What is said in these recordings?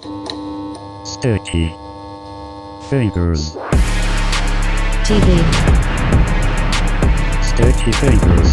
Sticky fingers. TV. Sticky fingers.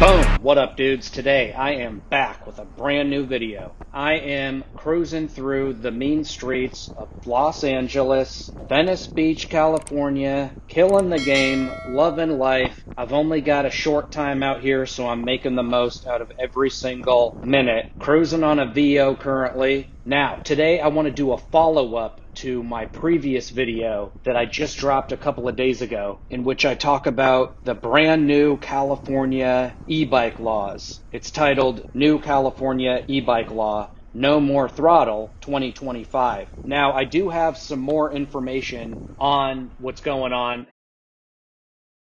Boom! What up, dudes? Today I am back with a brand new video. I am cruising through the mean streets of Los Angeles, Venice Beach, California, killing the game, loving life. I've only got a short time out here, so I'm making the most out of every single minute. Cruising on a VO currently. Now, today I want to do a follow-up to my previous video that I just dropped a couple of days ago, in which I talk about the brand new California e-bike laws. It's titled New California E-Bike Law, No More Throttle 2025. Now, I do have some more information on what's going on,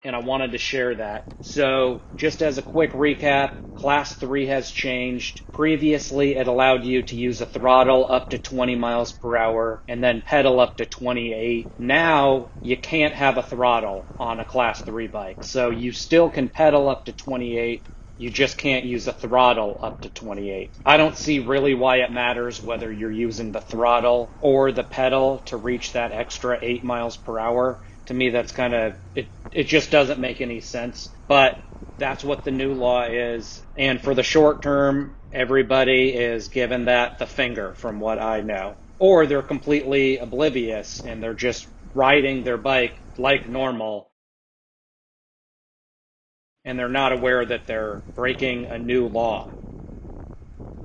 and I wanted to share that. So just as a quick recap, Class 3 has changed. Previously, it allowed you to use a throttle up to 20 miles per hour and then pedal up to 28. Now, you can't have a throttle on a Class 3 bike. So you still can pedal up to 28. You just can't use a throttle up to 28. I don't see really why it matters whether you're using the throttle or the pedal to reach that extra 8 miles per hour. To me, that's kind of, it just doesn't make any sense. But that's what the new law is. And for the short term, everybody is given that the finger, from what I know. Or they're completely oblivious and they're just riding their bike like normal. And they're not aware that they're breaking a new law.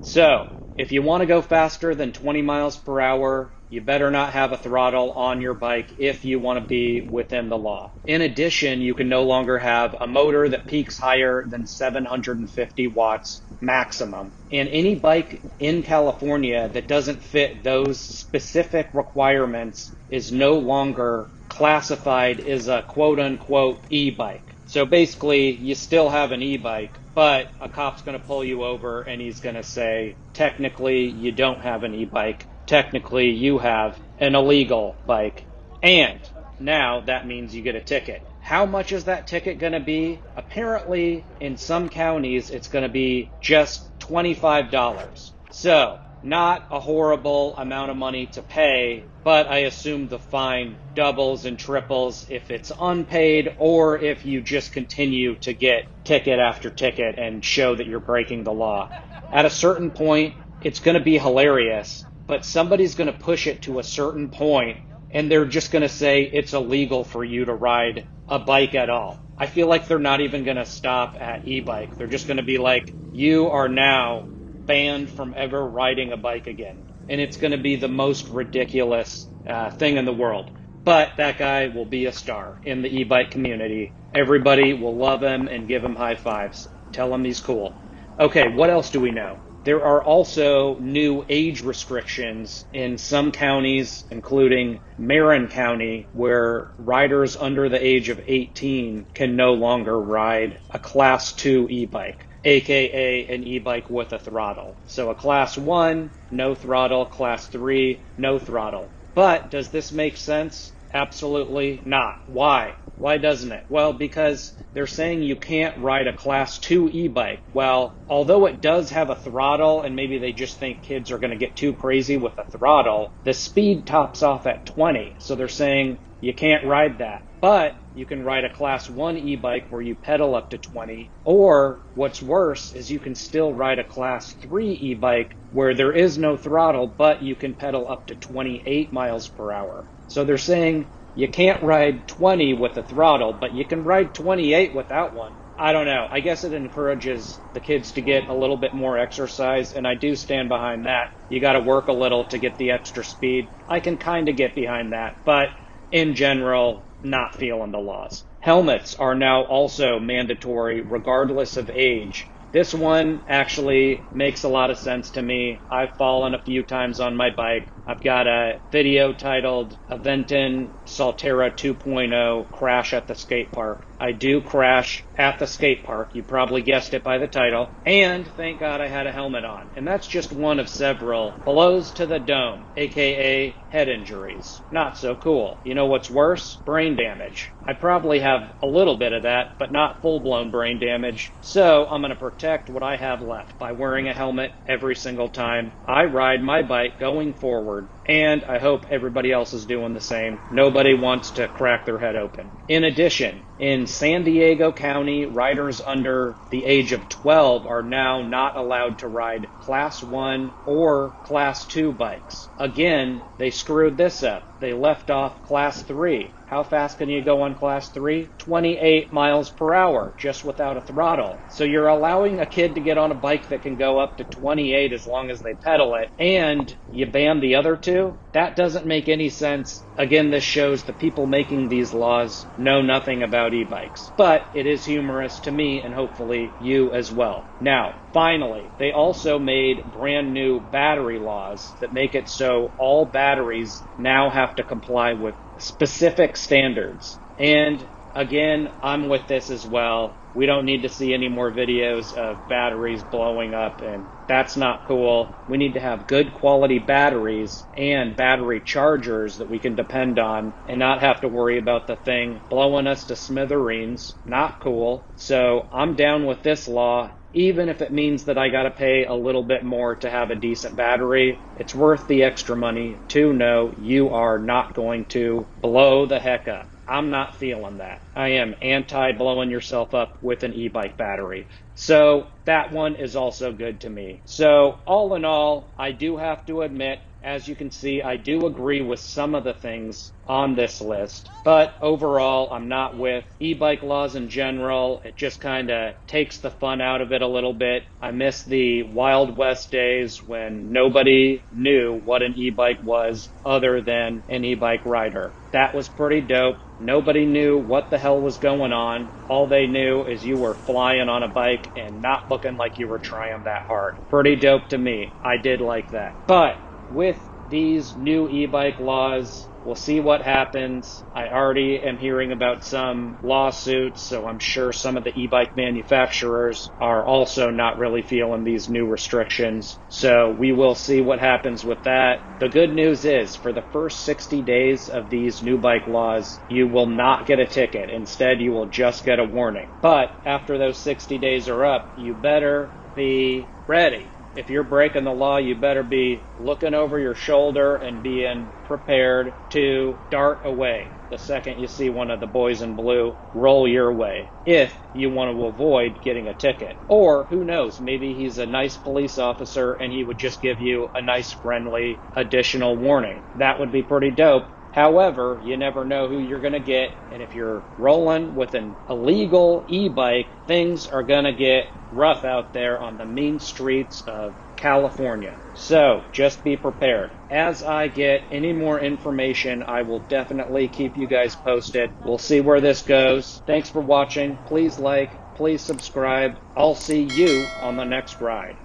So, if you want to go faster than 20 miles per hour, you better not have a throttle on your bike if you want to be within the law. In addition, you can no longer have a motor that peaks higher than 750 watts maximum. And any bike in California that doesn't fit those specific requirements is no longer classified as a quote-unquote e-bike. So basically, you still have an e-bike, but a cop's going to pull you over and he's going to say, technically, you don't have an e-bike. Technically, you have an illegal bike. And now that means you get a ticket. How much is that ticket going to be? Apparently, in some counties, it's going to be just $25. So, not a horrible amount of money to pay, but I assume the fine doubles and triples if it's unpaid or if you just continue to get ticket after ticket and show that you're breaking the law. At a certain point, it's going to be hilarious, but somebody's going to push it to a certain point and they're just going to say it's illegal for you to ride a bike at all. I feel like they're not even going to stop at e-bike. They're just going to be like, you are now banned from ever riding a bike again. And it's going to be the most ridiculous thing in the world. But that guy will be a star in the e-bike community. Everybody will love him and give him high fives. Tell him he's cool. Okay, what else do we know? There are also new age restrictions in some counties, including Marin County, where riders under the age of 18 can no longer ride a Class 2 e-bike, aka an e-bike with a throttle. So a Class 1, no throttle. Class 3, no throttle. But does this make sense? Absolutely not. Why? Why doesn't it? Well, because they're saying you can't ride a Class 2 e-bike. Well, although it does have a throttle, and maybe they just think kids are going to get too crazy with a throttle, the speed tops off at 20. So they're saying you can't ride that. But you can ride a Class 1 e-bike where you pedal up to 20. Or, what's worse, is you can still ride a Class 3 e-bike where there is no throttle, but you can pedal up to 28 miles per hour. So they're saying you can't ride 20 with a throttle, but you can ride 28 without one. I don't know. I guess it encourages the kids to get a little bit more exercise, and I do stand behind that. You got to work a little to get the extra speed. I can kind of get behind that, but in general, not feeling the laws. Helmets are now also mandatory regardless of age. This one actually makes a lot of sense to me. I've fallen a few times on my bike. I've got a video titled Aventon Soltera 2.0 Crash at the Skate Park. I do crash at the skate park. You probably guessed it by the title. And thank God I had a helmet on. And that's just one of several blows to the dome, aka head injuries. Not so cool. You know what's worse? Brain damage. I probably have a little bit of that, but not full-blown brain damage. So I'm going to protect what I have left by wearing a helmet every single time I ride my bike going forward. And I hope everybody else is doing the same. Nobody wants to crack their head open. In addition, in San Diego County, riders under the age of 12 are now not allowed to ride Class 1 or Class 2 bikes. Again, they screwed this up. They left off Class 3. How fast can you go on Class 3? 28 miles per hour, just without a throttle. So you're allowing a kid to get on a bike that can go up to 28 as long as they pedal it, and you ban the other two? That doesn't make any sense. Again, this shows the people making these laws know nothing about e-bikes. But it is humorous to me, and hopefully you as well. Now, finally, they also made brand new battery laws that make it so all batteries now have to comply with specific standards. And again, I'm with this as well. We don't need to see any more videos of batteries blowing up, and that's not cool. We need to have good quality batteries and battery chargers that we can depend on and not have to worry about the thing blowing us to smithereens. Not cool. So I'm down with this law. Even if it means that I got to pay a little bit more to have a decent battery, it's worth the extra money to know you are not going to blow the heck up. I'm not feeling that. I am anti-blowing yourself up with an e-bike battery. So that one is also good to me. So all in all, I do have to admit, as you can see, I do agree with some of the things on this list, but overall, I'm not with e-bike laws in general. It just kind of takes the fun out of it a little bit. I miss the Wild West days when nobody knew what an e-bike was other than an e-bike rider. That was pretty dope. Nobody knew what the hell was going on. All they knew is you were flying on a bike and not looking like you were trying that hard. Pretty dope to me. I did like that. But with these new e-bike laws, we'll see what happens. I already am hearing about some lawsuits, so I'm sure some of the e-bike manufacturers are also not really feeling these new restrictions. So we will see what happens with that. The good news is, for the first 60 days of these new bike laws, you will not get a ticket. Instead, you will just get a warning. But after those 60 days are up, you better be ready. If you're breaking the law, you better be looking over your shoulder and being prepared to dart away the second you see one of the boys in blue roll your way, if you want to avoid getting a ticket. Or, who knows, maybe he's a nice police officer and he would just give you a nice, friendly, additional warning. That would be pretty dope. However, you never know who you're going to get, and if you're rolling with an illegal e-bike, things are going to get rough out there on the mean streets of California. So, just be prepared. As I get any more information, I will definitely keep you guys posted. We'll see where this goes. Thanks for watching. Please like, please subscribe. I'll see you on the next ride.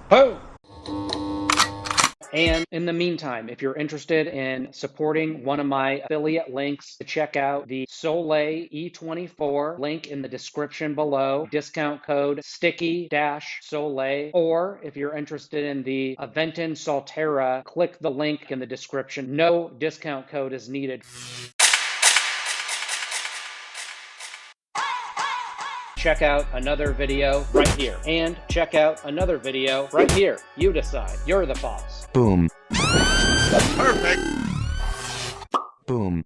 Ho! And in the meantime, if you're interested in supporting one of my affiliate links, check out the Soleil E24 link in the description below. Discount code sticky-soleil. Or if you're interested in the Aventon Soltera, click the link in the description. No discount code is needed. Check out another video right here. And check out another video right here. You decide. You're the boss. Boom. Perfect. Boom.